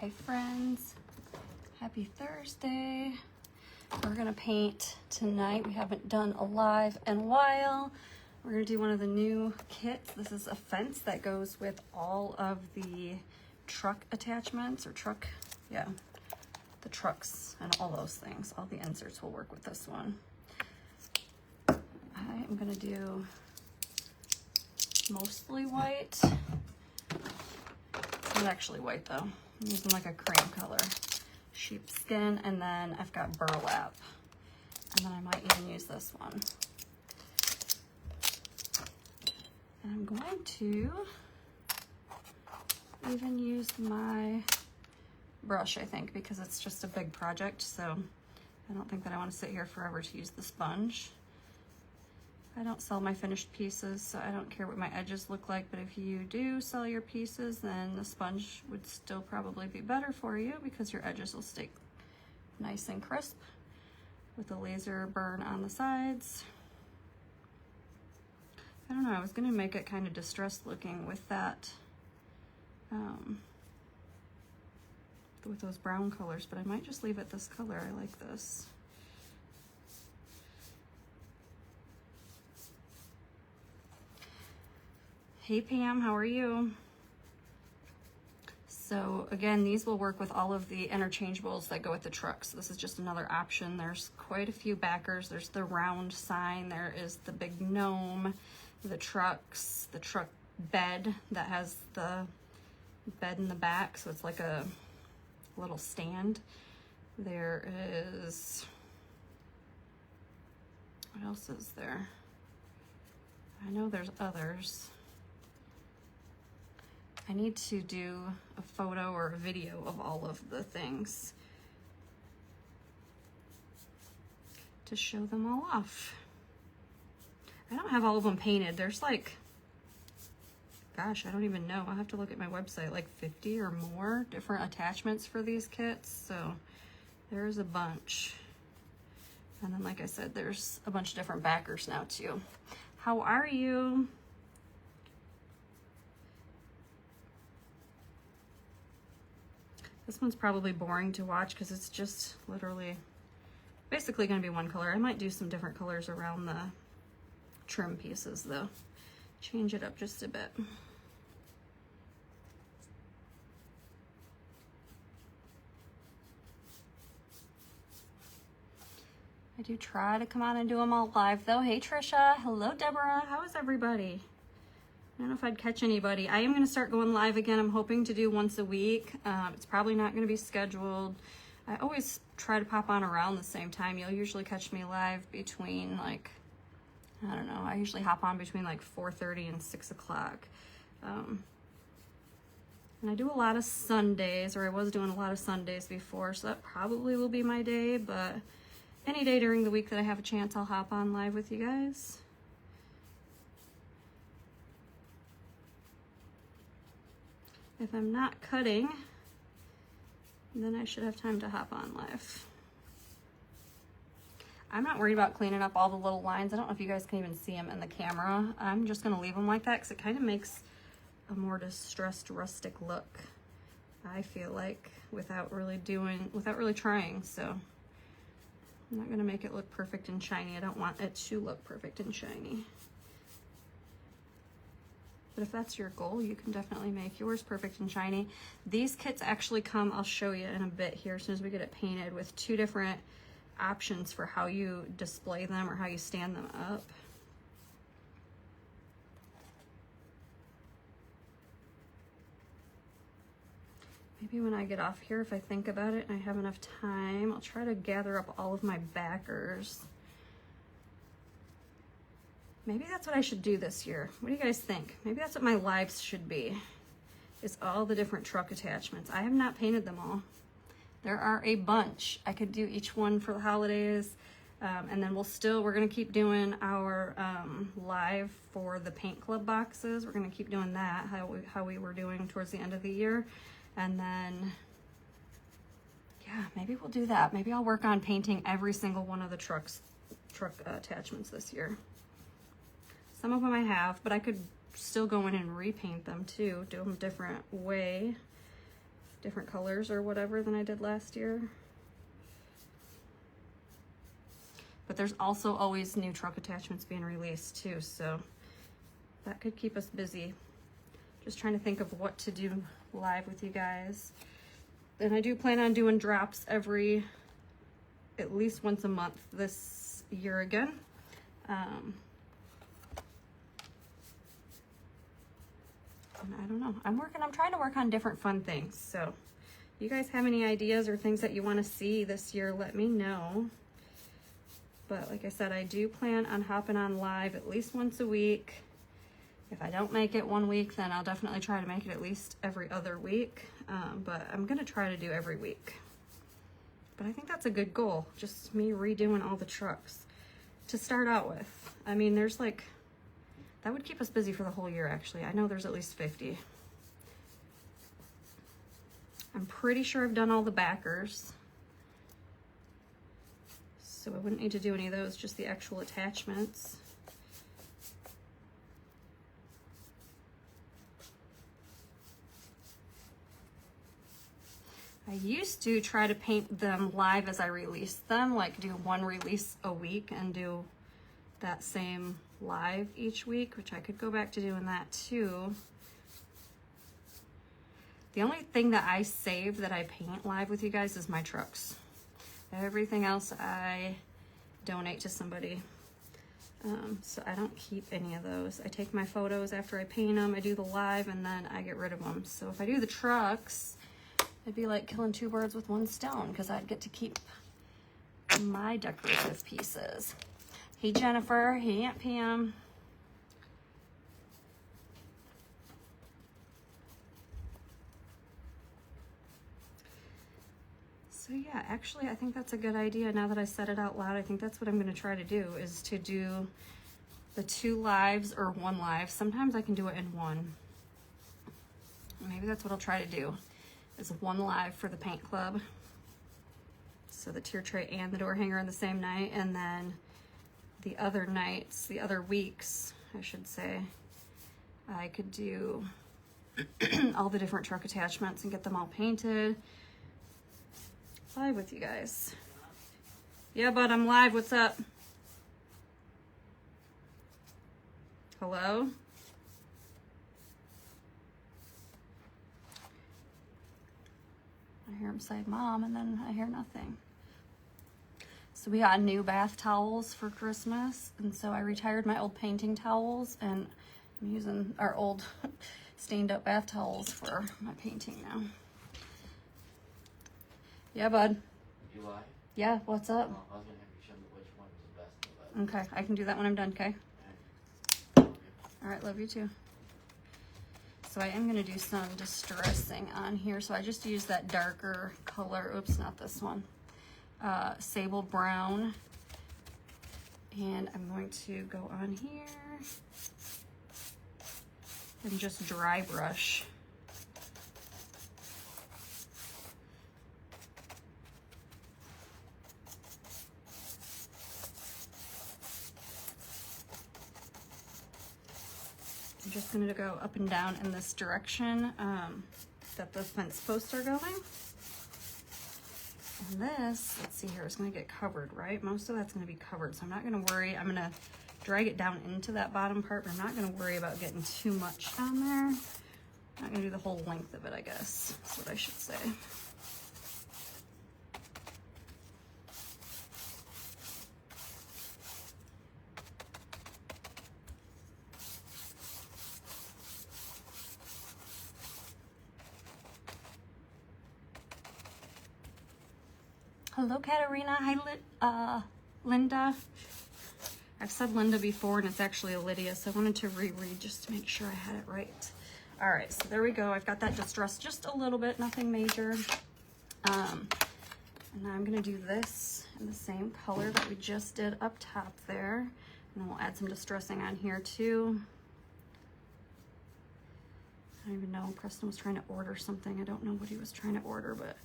Hi friends, happy Thursday. We're gonna paint tonight. We haven't done a live in a while. We're gonna do one of the new kits. This is a fence that goes with all of the truck attachments, or the trucks and all those things. All the inserts will work with this one. I am gonna do mostly white. It's not actually white though. I'm using like a cream color. Sheepskin, and then I've got burlap. And then I might even use this one. And I'm going to even use my brush, I think, because it's just a big project, so I don't think that I want to sit here forever to use the sponge. I don't sell my finished pieces, so I don't care what my edges look like, but if you do sell your pieces, then the sponge would still probably be better for you because your edges will stay nice and crisp with a laser burn on the sides. I don't know, I was gonna make it kind of distressed looking with that, with those brown colors, but I might just leave it this color. I like this. Hey Pam, how are you? So again, these will work with all of the interchangeables that go with the trucks. This is just another option. There's quite a few backers. There's the round sign, there is the big gnome, the trucks, the truck bed that has the bed in the back, so it's like a little stand. There is, what else is there? I know there's others. I need to do a photo or a video of all of the things to show them all off. I don't have all of them painted. There's like, gosh, I don't even know. I'll have to look at my website, like 50 or more different attachments for these kits. So there's a bunch. And then, like I said, there's a bunch of different backers now too. How are you? This one's probably boring to watch because it's just literally basically going to be one color. I might do some different colors around the trim pieces though. Change it up just a bit. I do try to come on and do them all live though. Hey Trisha, hello Deborah, how is everybody? I don't know if I'd catch anybody. I am going to start going live again. I'm hoping to do once a week. It's probably not going to be scheduled. I always try to pop on around the same time. You'll usually catch me live between like, I don't know, I usually hop on between like 4:30 and 6 o'clock. And I do a lot of Sundays, or I was doing a lot of Sundays before, so that probably will be my day, but any day during the week that I have a chance, I'll hop on live with you guys. If I'm not cutting, then I should have time to hop on live. I'm not worried about cleaning up all the little lines. I don't know if you guys can even see them in the camera. I'm just gonna leave them like that because it kind of makes a more distressed, rustic look, I feel like, without really trying. So I'm not gonna make it look perfect and shiny. I don't want it to look perfect and shiny. But if that's your goal, you can definitely make yours perfect and shiny. These kits actually come, I'll show you in a bit here as soon as we get it painted, with two different options for how you display them or how you stand them up. Maybe when I get off here, if I think about it and I have enough time, I'll try to gather up all of my backers. Maybe that's what I should do this year. What do you guys think? Maybe that's what my lives should be, is all the different truck attachments. I have not painted them all. There are a bunch. I could do each one for the holidays, and then we're gonna keep doing our live for the paint club boxes. We're gonna keep doing that, how we were doing towards the end of the year. And then, yeah, maybe we'll do that. Maybe I'll work on painting every single one of the truck attachments this year. Some of them I have, but I could still go in and repaint them too, do them a different way. different colors or whatever than I did last year. But there's also always new truck attachments being released too, so that could keep us busy. Just trying to think of what to do live with you guys. And I do plan on doing drops at least once a month this year again. And I don't know, I'm trying to work on different fun things. So you guys have any ideas or things that you want to see this year, let me know. But like I said, I do plan on hopping on live at least once a week. If I don't make it one week, then I'll definitely try to make it at least every other week. But I'm going to try to do every week. But I think that's a good goal, just me redoing all the trucks to start out with. I mean, there's like, that would keep us busy for the whole year, actually. I know there's at least 50. I'm pretty sure I've done all the backers. So I wouldn't need to do any of those, just the actual attachments. I used to try to paint them live as I released them, like do one release a week and do that same live each week, which I could go back to doing that too. The only thing that I save that I paint live with you guys is my trucks. Everything else I donate to somebody. So I don't keep any of those. I take my photos after I paint them, I do the live, and then I get rid of them. So if I do the trucks, it'd be like killing two birds with one stone, because I'd get to keep my decorative pieces. Hey Jennifer, hey Aunt Pam. So yeah, actually I think that's a good idea. Now that I said it out loud, I think that's what I'm going to try to do, is to do the 2 lives or 1 live. Sometimes I can do it in one. Maybe that's what I'll try to do, is 1 live for the paint club. So the tier tray and the door hanger on the same night, and then the other nights, the other weeks, I should say, I could do all the different truck attachments and get them all painted. Live with you guys. Yeah, bud, I'm live. What's up? Hello? I hear him say mom, and then I hear nothing. So we got new bath towels for Christmas, and so I retired my old painting towels, and I'm using our old stained up bath towels for my painting now. Yeah, bud. You lie? Yeah, what's up? Oh, I was gonna have you show me which one was the best. Okay, I can do that when I'm done, okay? Okay. All right, love you too. So I am gonna do some distressing on here. So I just used that darker color. Oops, not this one. Sable brown. And I'm going to go on here and just dry brush. I'm just going to go up and down in this direction that the fence posts are going. And this, let's see here, it's going to get covered, right? Most of that's going to be covered, so I'm not going to worry. I'm going to drag it down into that bottom part, but I'm not going to worry about getting too much down there. I'm not going to do the whole length of it, I guess. That's what I should say. Hello, Katarina. Hi, Linda. I've said Linda before, and it's actually Lydia, so I wanted to reread just to make sure I had it right. All right, so there we go. I've got that distressed just a little bit, nothing major. And now I'm going to do this in the same color that we just did up top there. And then we'll add some distressing on here, too. I don't even know. Preston was trying to order something. I don't know what he was trying to order, but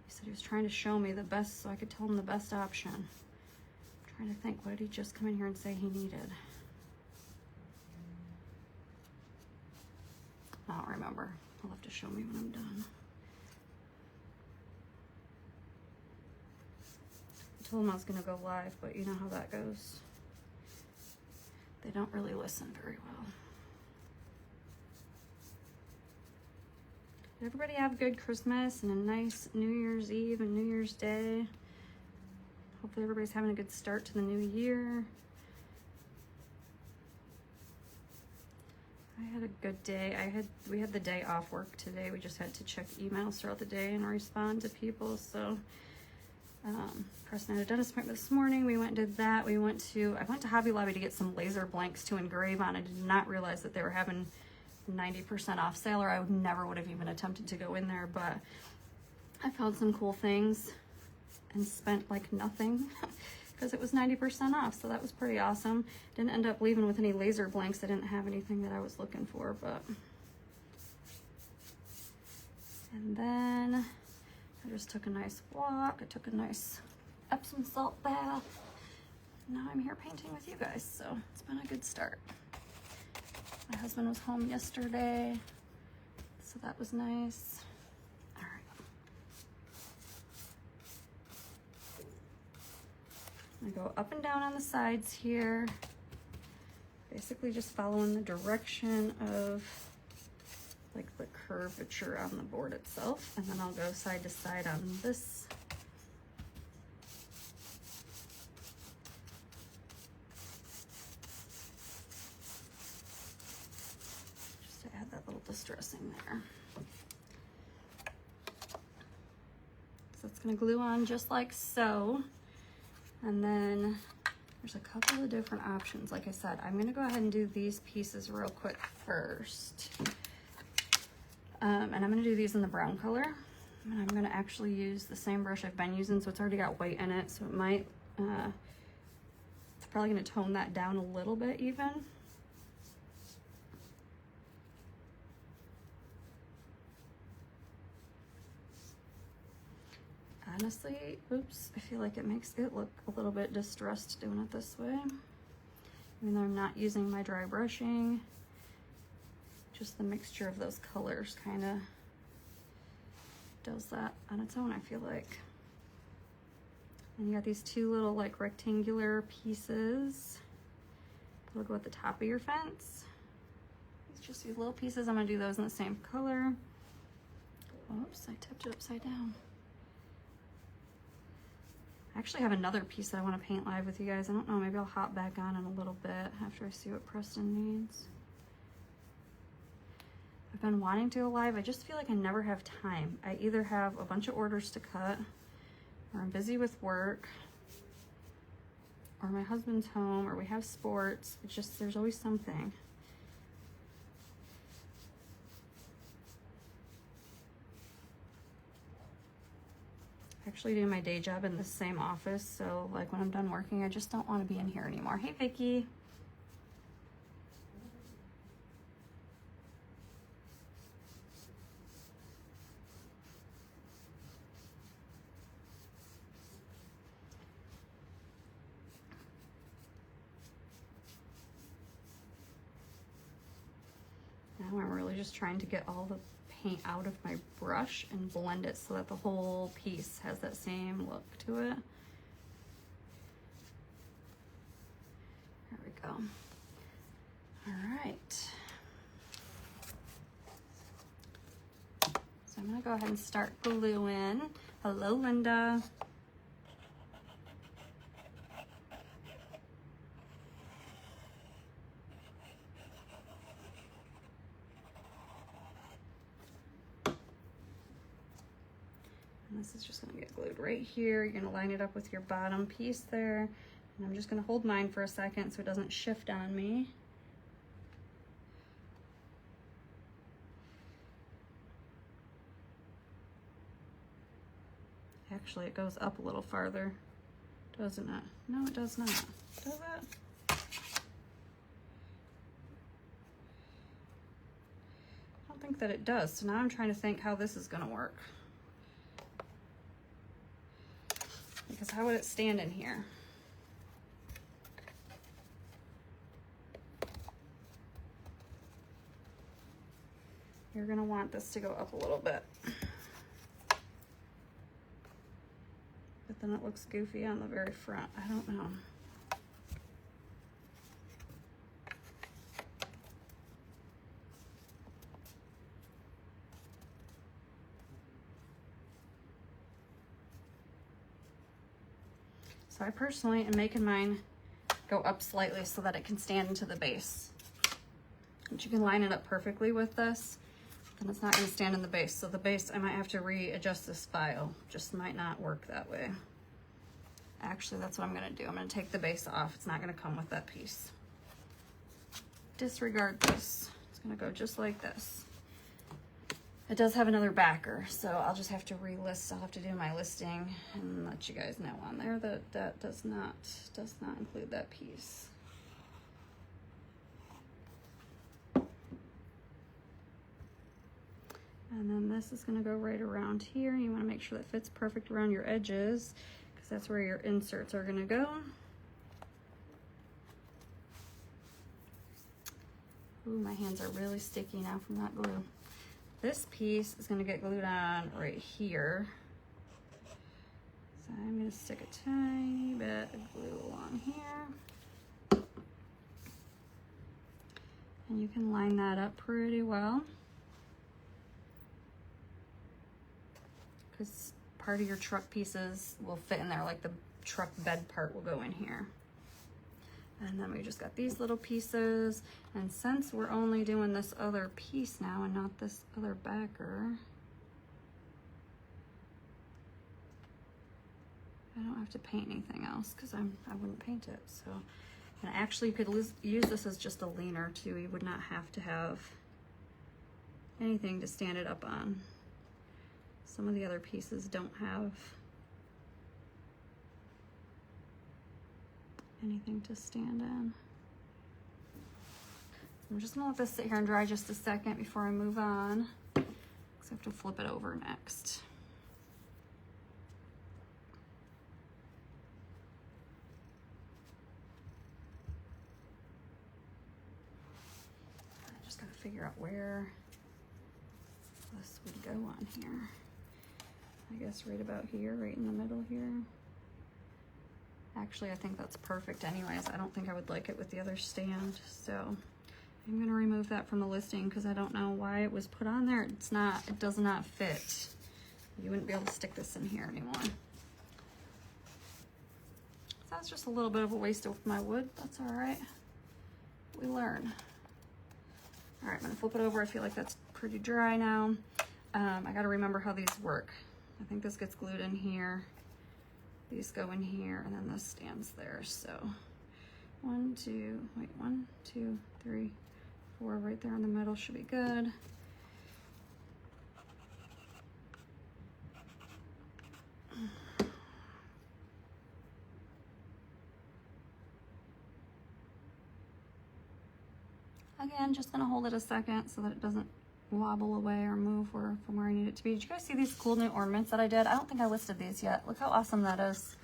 he said he was trying to show me the best so I could tell him the best option. I'm trying to think, what did he just come in here and say he needed? I don't remember. He'll have to show me when I'm done. told them I was gonna go live, but you know how that goes. They don't really listen very well. Did everybody have a good Christmas and a nice New Year's Eve and New Year's Day? Hopefully everybody's having a good start to the new year. I had a good day. We had the day off work today. We just had to check emails throughout the day and respond to people. So Preston had a dentist appointment this morning. We went and did that. I went to Hobby Lobby to get some laser blanks to engrave on. I did not realize that they were having 90% off sale, or I never would have even attempted to go in there, but I found some cool things and spent like nothing because it was 90% off, so that was pretty awesome. Didn't end up leaving with any laser blanks. I didn't have anything that I was looking for, but. And then I just took a nice walk. I took a nice Epsom salt bath. Now I'm here painting with you guys, so it's been a good start. My husband was home yesterday, so that was nice. All right. I'm gonna go up and down on the sides here. Basically just following the direction of like the curvature on the board itself. And then I'll go side to side on this. Distressing there. So it's going to glue on just like so. And then there's a couple of different options. Like I said, I'm going to go ahead and do these pieces real quick first. And I'm going to do these in the brown color. And I'm going to actually use the same brush I've been using, so it's already got white in it, so it might, it's probably going to tone that down a little bit even. Honestly, oops, I feel like it makes it look a little bit distressed doing it this way. Even though I'm not using my dry brushing, just the mixture of those colors kind of does that on its own, I feel like. And you got these two little like rectangular pieces that'll go at the top of your fence. It's just these little pieces. I'm gonna do those in the same color. Oops, I tipped it upside down. I actually have another piece that I want to paint live with you guys. I don't know, maybe I'll hop back on in a little bit after I see what Preston needs. I've been wanting to go live. I just feel like I never have time. I either have a bunch of orders to cut, or I'm busy with work, or my husband's home, or we have sports. It's just, there's always something. Actually do my day job in the same office, so like when I'm done working, I just don't want to be in here anymore. Hey Vicky. Now I'm really just trying to get all the paint out of my brush and blend it so that the whole piece has that same look to it. There we go. All right. So I'm gonna go ahead and start gluing. Hello, Linda. This is just going to get glued right here. You're going to line it up with your bottom piece there. And I'm just going to hold mine for a second so it doesn't shift on me. Actually, it goes up a little farther, doesn't it? No, it does not. Does it? I don't think that it does. So now I'm trying to think how this is going to work. Because how would it stand in here? You're gonna want this to go up a little bit. But then then it looks goofy on the very front. I don't know. So I personally am making mine go up slightly so that it can stand into the base. But you can line it up perfectly with this, then it's not going to stand in the base. So the base, I might have to readjust this file. Just might not work that way. Actually, that's what I'm going to do. I'm going to take the base off. It's not going to come with that piece. Disregard this. It's going to go just like this. It does have another backer, so I'll just have to relist. I'll have to do my listing and let you guys know on there that that does not include that piece. And then this is going to go right around here. You want to make sure that fits perfect around your edges, because that's where your inserts are going to go. Ooh, my hands are really sticky now from that glue. This piece is going to get glued on right here. So I'm going to stick a tiny bit of glue along here. And you can line that up pretty well, because part of your truck pieces will fit in there, like the truck bed part will go in here. And then we just got these little pieces. And since we're only doing this other piece now and not this other backer, I don't have to paint anything else because I wouldn't paint it. So, and actually you could use this as just a leaner too. You would not have to have anything to stand it up on. Some of the other pieces don't have anything to stand in. I'm just gonna let this sit here and dry just a second before I move on, because I have to flip it over next. I just gotta figure out where this would go on here. I guess right about here, right in the middle here. Actually, I think that's perfect anyways. I don't think I would like it with the other stand, so I'm gonna remove that from the listing because I don't know why it was put on there. It does not fit. You wouldn't be able to stick this in here anymore. So that's just a little bit of a waste of my wood. That's all right. We learn. All right, I'm gonna flip it over. I feel like that's pretty dry now. I gotta remember how these work. I think this gets glued in here. These go in here, and then this stands there. So 1, 2, 3, 4, right there in the middle should be good. Again, just gonna hold it a second so that it doesn't wobble away or move from where I need it to be. Did you guys see these cool new ornaments that I did? I don't think I listed these yet. Look how awesome that is.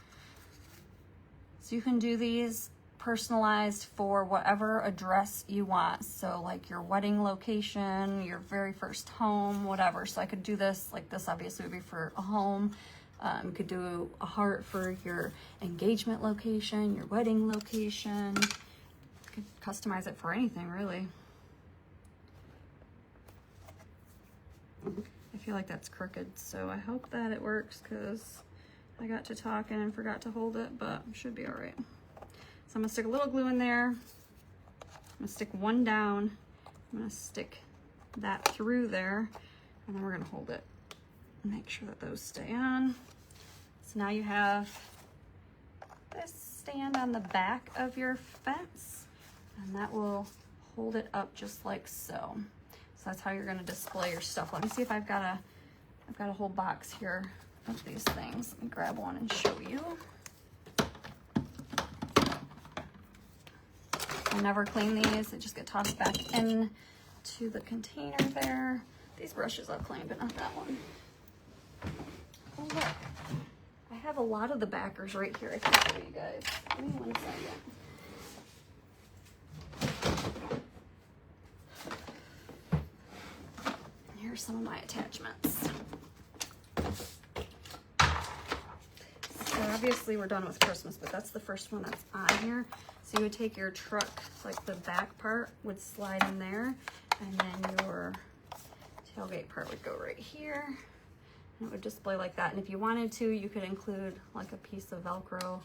So you can do these personalized for whatever address you want. So like your wedding location, your very first home, whatever. So I could do this, like this obviously would be for a home. You could do a heart for your engagement location, your wedding location. You could customize it for anything really. I feel like that's crooked, so I hope that it works because I got to talking and forgot to hold it, but it should be all right. So I'm gonna stick a little glue in there. I'm gonna stick one down. I'm gonna stick that through there, and then we're gonna hold it and make sure that those stay on. So now you have this stand on the back of your fence, and that will hold it up just like so. So that's how you're gonna display your stuff. Let me see if I've got a whole box here of these things. Let me grab one and show you. I never clean these. They just get tossed back in to the container there. These brushes I'll clean, but not that one. Oh look, I have a lot of the backers right here. I can show you guys. Give me 1 second. Here's some of my attachments. So obviously we're done with Christmas, but that's the first one that's on here. So you would take your truck, like the back part would slide in there, and then your tailgate part would go right here. And it would display like that. And if you wanted to, you could include like a piece of Velcro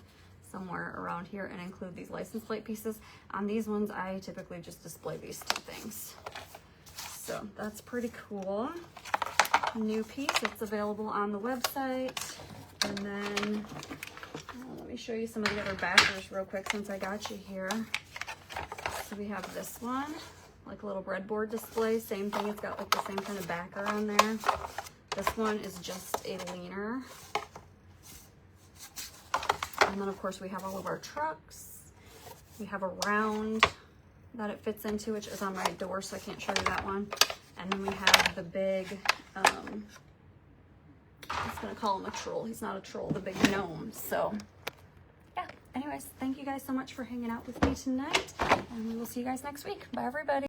somewhere around here and include these license plate pieces. On these ones, I typically just display these two things. So that's pretty cool. New piece, it's available on the website. And then let me show you some of the other backers real quick since I got you here. So we have this one, like a little breadboard display. Same thing, it's got like the same kind of backer on there. This one is just a leaner. And then of course we have all of our trucks. We have a round that it fits into, which is on my door, so I can't show you that one. And then we have the big, I'm just gonna call him a troll. He's not a troll, the big gnome. So yeah, anyways, thank you guys so much for hanging out with me tonight, and we will see you guys next week. Bye everybody.